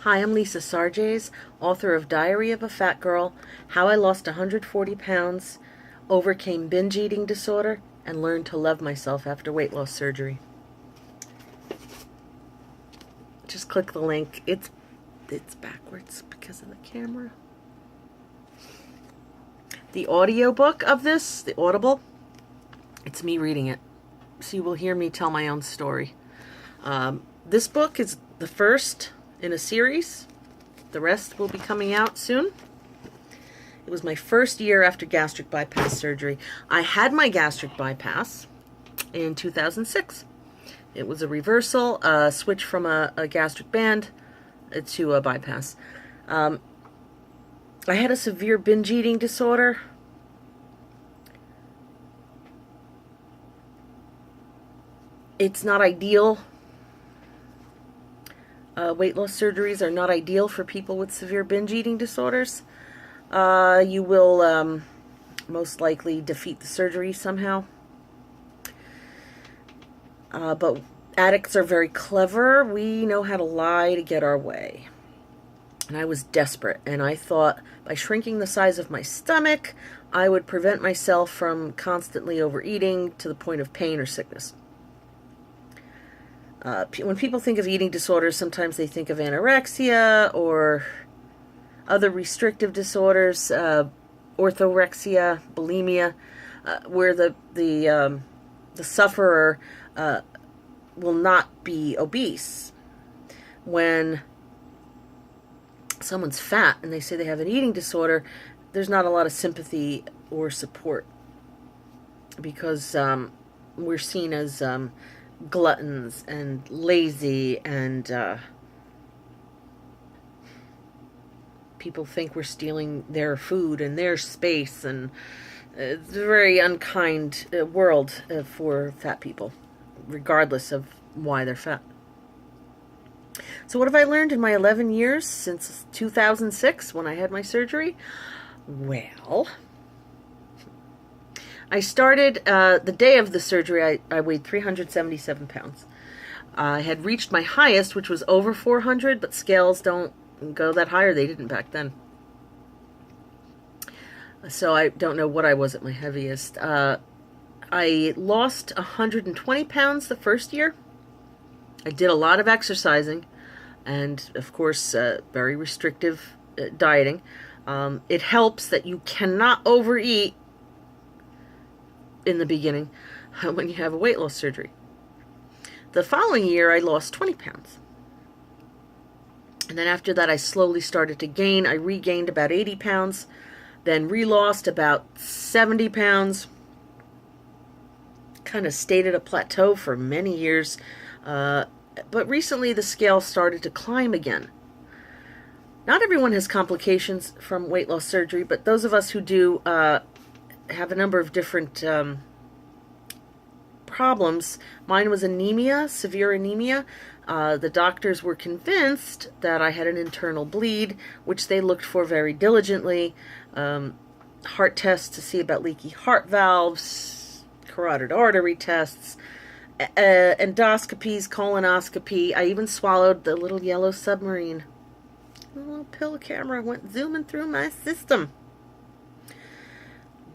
Hi, I'm Lisa Sarges, author of Diary of a Fat Girl, How I Lost 140 Pounds, Overcame Binge Eating Disorder, and Learned to Love Myself After Weight Loss Surgery. Just click the link. It's backwards because of the camera. The audiobook of this, the Audible, it's me reading it. So you will hear me tell my own story. This book is the first in a series. The rest will be coming out soon. It was my first year after gastric bypass surgery. I had my gastric bypass in 2006. It was a reversal, a switch from a gastric band to a bypass. I had a severe binge eating disorder. It's not ideal. Weight loss surgeries are not ideal for people with severe binge eating disorders. You will most likely defeat the surgery somehow. But addicts are very clever. We know how to lie to get our way. And I was desperate, and I thought by shrinking the size of my stomach, I would prevent myself from constantly overeating to the point of pain or sickness. When people think of eating disorders, sometimes they think of anorexia or other restrictive disorders, orthorexia, bulimia, where the sufferer will not be obese. When someone's fat and they say they have an eating disorder, there's not a lot of sympathy or support because we're seen as gluttons and lazy, and people think we're stealing their food and their space, and it's a very unkind world for fat people, regardless of why they're fat. So what have I learned in my 11 years since 2006 when I had my surgery? Well, I started, the day of the surgery, I weighed 377 pounds. I had reached my highest, which was over 400, but scales don't go that high, or they didn't back then. So I don't know what I was at my heaviest. I lost 120 pounds the first year. I did a lot of exercising and, of course, very restrictive dieting. It helps that you cannot overeat in the beginning when you have a weight loss surgery. The following year, I lost 20 pounds. And then after that, I slowly started to gain. I regained about 80 pounds, then re-lost about 70 pounds. Kind of stayed at a plateau for many years. But recently, the scale started to climb again. Not everyone has complications from weight loss surgery, but those of us who do have a number of different problems. Mine was anemia, severe anemia. The doctors were convinced that I had an internal bleed, which they looked for very diligently. Heart tests to see about leaky heart valves, carotid artery tests, endoscopies, colonoscopy. I even swallowed the little yellow submarine. A little pill camera went zooming through my system,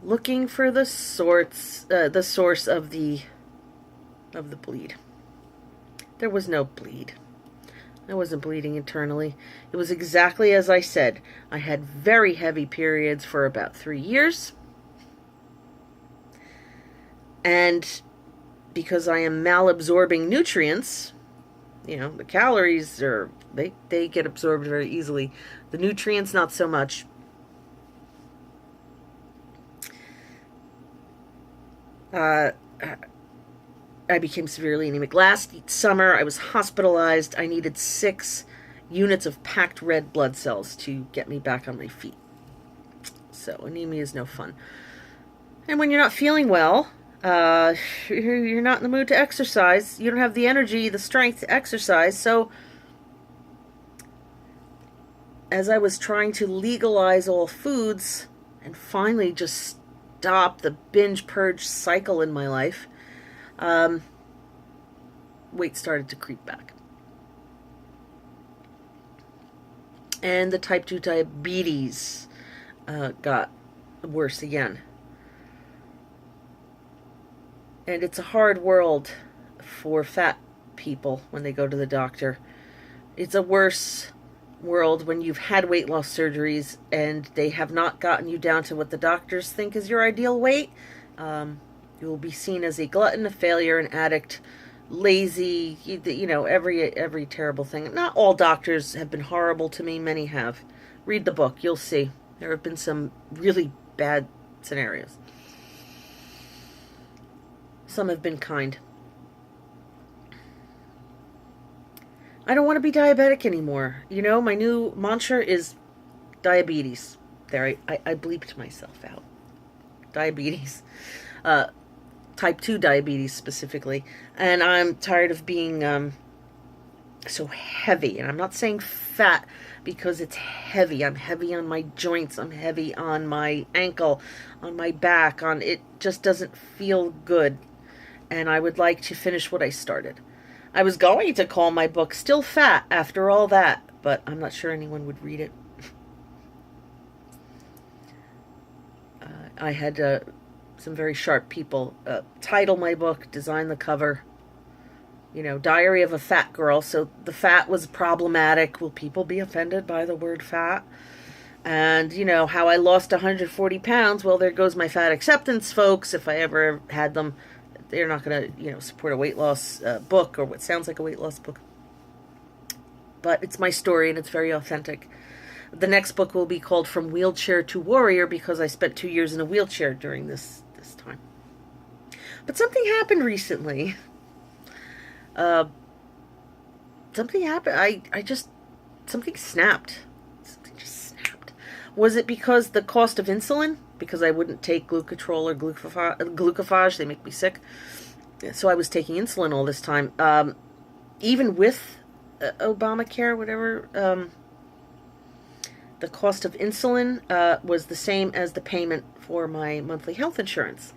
looking for the source of the bleed. There was no bleed. I wasn't bleeding internally. It was exactly as I said. I had very heavy periods for about 3 years. And because I am malabsorbing nutrients, you know, the calories are, they get absorbed very easily. The nutrients, not so much. I became severely anemic. Last summer, I was hospitalized. I needed 6 units of packed red blood cells to get me back on my feet. So anemia is no fun. And when you're not feeling well, you're not in the mood to exercise. You don't have the energy, the strength to exercise. So as I was trying to legalize all foods and finally just stop the binge purge cycle in my life, weight started to creep back. And the type 2 diabetes got worse again. And it's a hard world for fat people when they go to the doctor. It's a worse world when you've had weight loss surgeries and they have not gotten you down to what the doctors think is your ideal weight. You will be seen as a glutton, a failure, an addict, lazy, every terrible thing. Not all doctors have been horrible to me. Many have. Read the book. You'll see. There have been some really bad scenarios. Some have been kind. I don't want to be diabetic anymore. My new mantra is diabetes. There, I bleeped myself out. Diabetes. Type 2 diabetes specifically. And I'm tired of being so heavy. And I'm not saying fat because it's heavy. I'm heavy on my joints. I'm heavy on my ankle, on my back. It just doesn't feel good. And I would like to finish what I started. I was going to call my book Still Fat after all that, but I'm not sure anyone would read it. I had some very sharp people title my book, design the cover. Diary of a Fat Girl. So the fat was problematic. Will people be offended by the word fat? And, how I lost 140 pounds. Well, there goes my fat acceptance, folks. If I ever had them, they're not going to, support a weight loss book or what sounds like a weight loss book. But it's my story and it's very authentic. The next book will be called From Wheelchair to Warrior because I spent 2 years in a wheelchair during this time. But something happened recently. Something happened. Something snapped. Something just snapped. Was it because the cost of insulin? Because I wouldn't take glucotrol or glucophage. They make me sick. So I was taking insulin all this time. Even with Obamacare, whatever, the cost of insulin was the same as the payment for my monthly health insurance.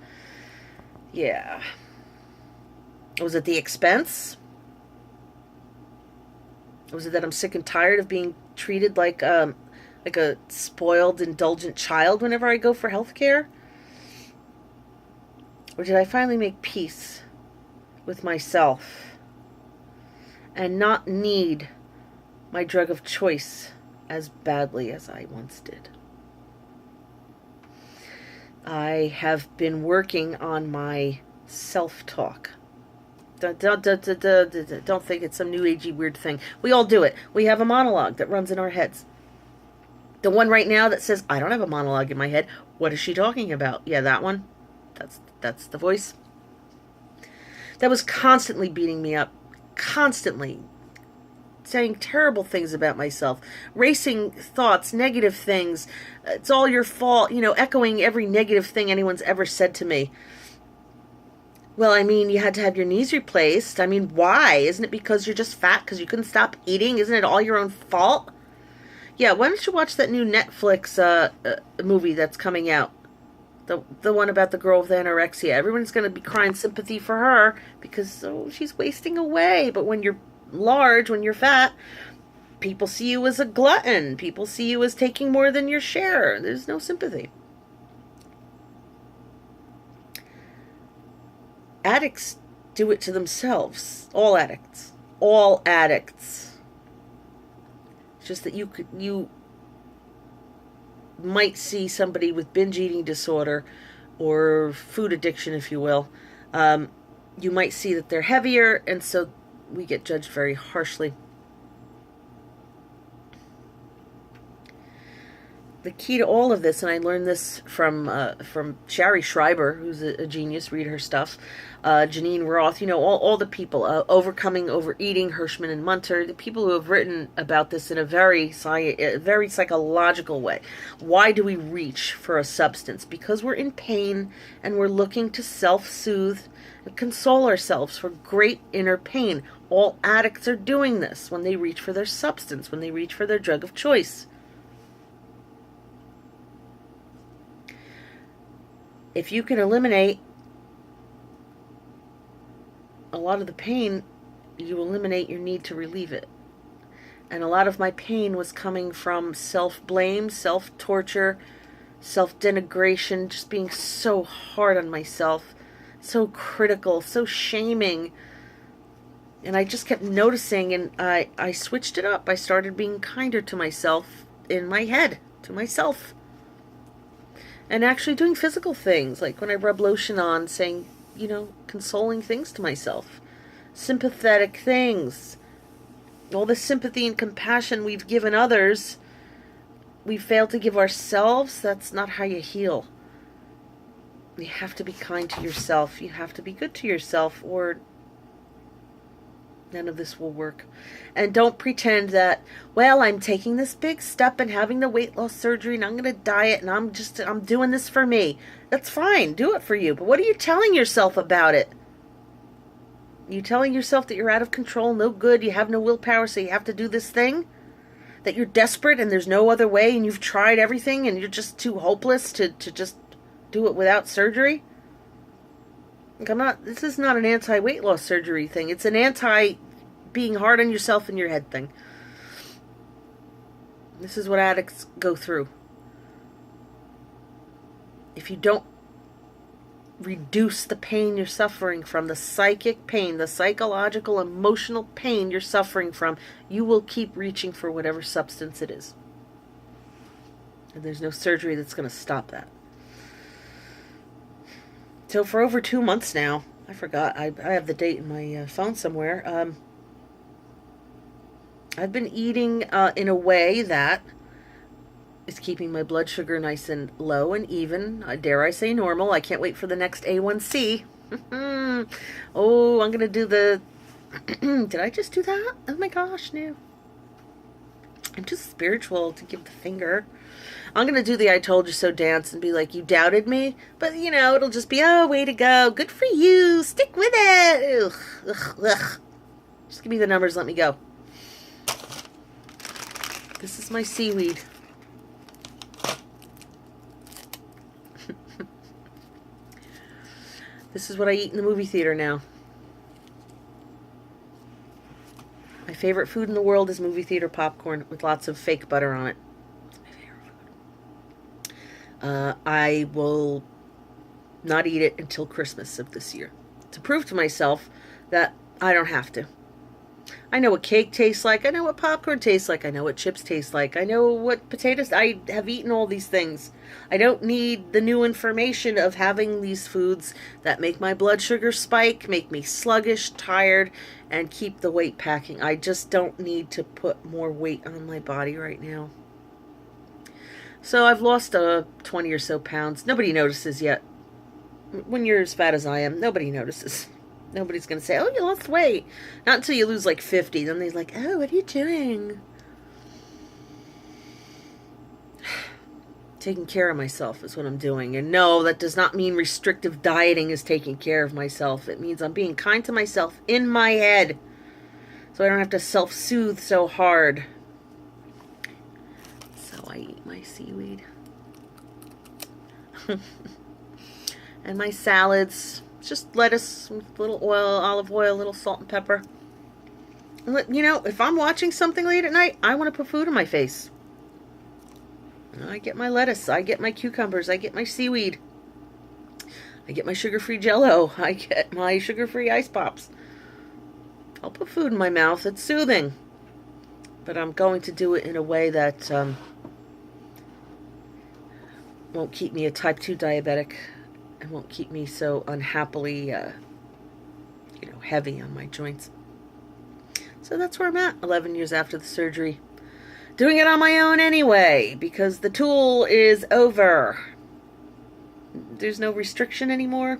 Yeah. Was it the expense? Was it that I'm sick and tired of being treated like a spoiled, indulgent child whenever I go for health care? Or did I finally make peace with myself and not need my drug of choice as badly as I once did? I have been working on my self-talk. Don't think it's some new agey weird thing. We all do it. We have a monologue that runs in our heads. The one right now that says, I don't have a monologue in my head. What is she talking about? Yeah, that one. That's the voice. That was constantly beating me up. Constantly. Saying terrible things about myself. Racing thoughts, negative things. It's all your fault. Echoing every negative thing anyone's ever said to me. Well, you had to have your knees replaced. Why? Isn't it because you're just fat because you couldn't stop eating? Isn't it all your own fault? Yeah, why don't you watch that new Netflix movie that's coming out? The one about the girl with anorexia. Everyone's going to be crying sympathy for her because she's wasting away. But when you're large, when you're fat, people see you as a glutton. People see you as taking more than your share. There's no sympathy. Addicts do it to themselves. All addicts. All addicts. It's just that you might see somebody with binge eating disorder or food addiction, if you will. You might see that they're heavier, and so we get judged very harshly. The key to all of this, and I learned this from Shari Schreiber, who's a genius, read her stuff, Janine Roth, all the people, Overcoming Overeating, Hirschman and Munter, the people who have written about this in a very psychological way. Why do we reach for a substance? Because we're in pain and we're looking to self-soothe and console ourselves for great inner pain. All addicts are doing this when they reach for their substance, when they reach for their drug of choice. If you can eliminate a lot of the pain, you eliminate your need to relieve it. And a lot of my pain was coming from self-blame, self-torture, self-denigration, just being so hard on myself, so critical, so shaming. And I just kept noticing, and I switched it up. I started being kinder to myself in my head, to myself. And actually doing physical things, like when I rub lotion on, saying, consoling things to myself. Sympathetic things. All the sympathy and compassion we've given others, we fail to give ourselves. That's not how you heal. You have to be kind to yourself. You have to be good to yourself, or none of this will work. And don't pretend that, well, I'm taking this big step and having the weight loss surgery and I'm going to diet and I'm doing this for me. That's fine. Do it for you. But what are you telling yourself about it? You telling yourself that you're out of control, no good, you have no willpower, so you have to do this thing? That you're desperate and there's no other way and you've tried everything and you're just too hopeless to just do it without surgery? Like, this is not an anti-weight loss surgery thing. It's an anti-being hard on yourself in your head thing. This is what addicts go through. If you don't reduce the pain you're suffering from, the psychic pain, the psychological, emotional pain you're suffering from, you will keep reaching for whatever substance it is. And there's no surgery that's going to stop that. So for over 2 months now, I forgot, I have the date in my phone somewhere, I've been eating in a way that is keeping my blood sugar nice and low and even. Dare I say normal. I can't wait for the next A1C. Oh, I'm going to do the... Did I just do that? Oh my gosh, no. I'm too spiritual to give the finger. I'm going to do the I told you so dance and be like, you doubted me? But, it'll just be, oh, way to go. Good for you. Stick with it. Ugh, ugh, ugh. Just give me the numbers. Let me go. This is my seaweed. This is what I eat in the movie theater now. My favorite food in the world is movie theater popcorn with lots of fake butter on it. It's my favorite food. I will not eat it until Christmas of this year, to prove to myself that I don't have to. I know what cake tastes like. I know what popcorn tastes like. I know what chips taste like. I know what potatoes... I have eaten all these things. I don't need the new information of having these foods that make my blood sugar spike, make me sluggish, tired, and keep the weight packing. I just don't need to put more weight on my body right now. So I've lost 20 or so pounds. Nobody notices yet. When you're as fat as I am, nobody notices. Nobody's going to say, oh, you lost weight. Not until you lose like 50. Then they're like, oh, what are you doing? Taking care of myself is what I'm doing. And no, that does not mean restrictive dieting is taking care of myself. It means I'm being kind to myself in my head, so I don't have to self-soothe so hard. So I eat my seaweed. And my salads. Just lettuce with a little oil, olive oil, a little salt and pepper. If I'm watching something late at night, I want to put food in my face. I get my lettuce, I get my cucumbers, I get my seaweed. I get my sugar-free Jell-O, I get my sugar-free ice pops. I'll put food in my mouth, it's soothing. But I'm going to do it in a way that won't keep me a type 2 diabetic. And won't keep me so unhappily, heavy on my joints. So that's where I'm at, 11 years after the surgery. Doing it on my own anyway, because the tool is over. There's no restriction anymore.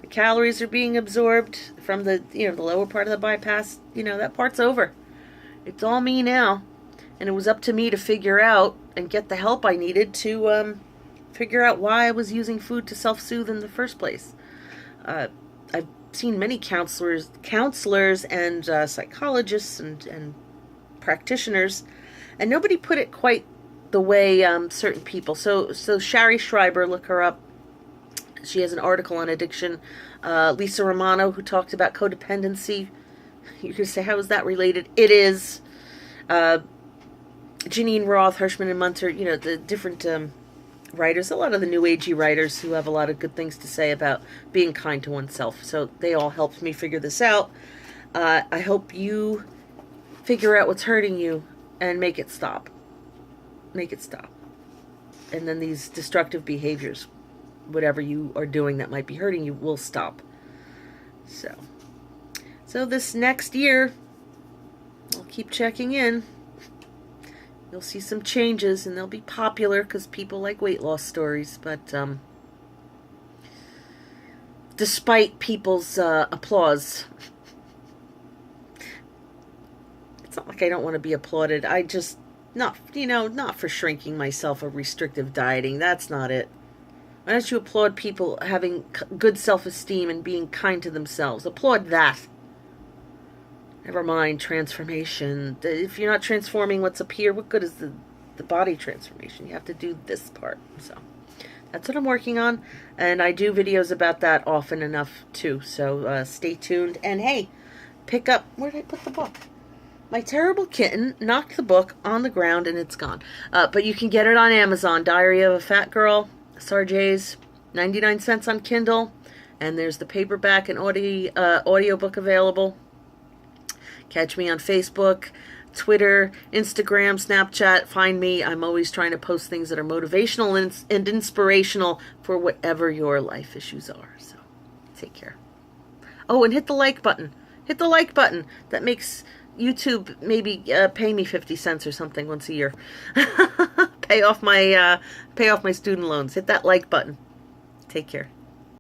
The calories are being absorbed from the lower part of the bypass. That part's over. It's all me now. And it was up to me to figure out and get the help I needed to, figure out why I was using food to self-soothe in the first place. I've seen many counselors and psychologists and practitioners, and nobody put it quite the way certain people. So Shari Schreiber, look her up. She has an article on addiction. Lisa Romano, who talked about codependency. You could say, how is that related? It is. Janine Roth, Hirschman and Munter, you know, the different writers, a lot of the new agey writers who have a lot of good things to say about being kind to oneself. So they all helped me figure this out. I hope you figure out what's hurting you and make it stop. Make it stop. And then these destructive behaviors, whatever you are doing that might be hurting you, will stop. So this next year, I'll keep checking in. You'll see some changes, and they'll be popular because people like weight loss stories. But despite people's applause, it's not like I don't want to be applauded. I just, not for shrinking myself or restrictive dieting. That's not it. Why don't you applaud people having good self-esteem and being kind to themselves? Applaud that. Never mind transformation. If you're not transforming what's up here, what good is the body transformation? You have to do this part. So that's what I'm working on. And I do videos about that often enough too. So stay tuned. And hey, pick up, where did I put the book? My terrible kitten knocked the book on the ground and it's gone. But you can get it on Amazon. Diary of a Fat Girl, Sarjay's, 99 cents on Kindle. And there's the paperback and audiobook available. Catch me on Facebook, Twitter, Instagram, Snapchat. Find me. I'm always trying to post things that are motivational and inspirational for whatever your life issues are. So take care. Oh, and hit the like button. Hit the like button. That makes YouTube maybe pay me 50 cents or something once a year. Pay off my student loans. Hit that like button. Take care.